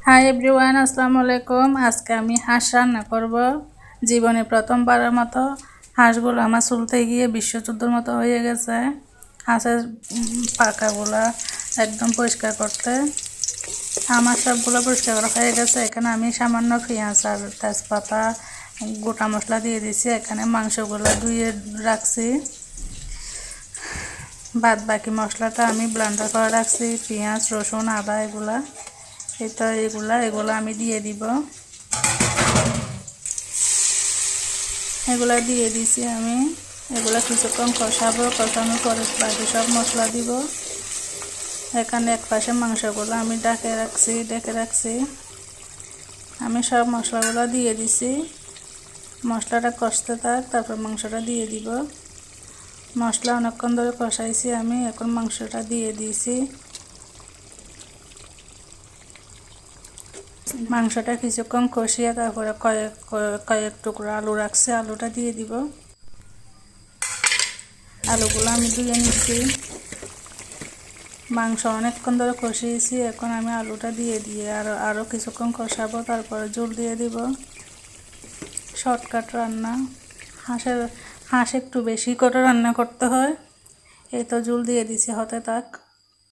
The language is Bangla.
হাই এভরিওয়ান, আসসালামু আলাইকুম। আজকে আমি হাঁস রান্না করব। জীবনে প্রথমবারের মতো হাঁসগুলো আমার চুলতে গিয়ে বিশ্বযুদ্ধের মতো হয়ে গেছে। হাঁসের পাখাগুলা একদম পরিষ্কার করতে আমার সবগুলো পরিষ্কার করা হয়ে গেছে। এখানে আমি সামান্য পেঁয়াজ আর তেজপাতা গোটা মশলা দিয়ে দিছি। এখানে মাংসগুলো ধুয়ে রাখছি। বাদ বাকি মশলাটা আমি ব্লেন্ডার করে রাখছি। পেঁয়াজ, রসুন, আদা এগুলা এগুলা আমি দিয়ে দিব। এগুলা দিয়ে দিছি আমি। এগুলা কিছুক্ষণ কষানোর পরে বাকি সব মশলা দিব। এখানে এক পাশে মাংসগুলো আমি ঢেকে রাখছি। আমি সব মশলাগুলো দিয়ে দিছি। মশলাটা কষতে থাক, তারপর মাংসটা দিয়ে দিব। মশলা অনেকক্ষণ ধরে কষাইছি আমি, এখন মাংসটা দিয়ে দিয়েছি। মাংসটা কিছুক্ষণ কষিয়ে তারপরে কয়েক টুকরো আলু রাখছি, আলুটা দিয়ে দিব। আলুগুলো আমি ধুয়ে নিচ্ছি। মাংস অনেকক্ষণ ধরে কষিয়েছি, এখন আমি আলুটা দিয়ে আরও কিছুক্ষণ কষাবো, তারপরে ঝোল দিয়ে দিব। শর্টকাট রান্না। হাঁস একটু বেশি করে রান্না করতে হয়। এই তো ঝোল দিয়ে দিছি, হতে থাক।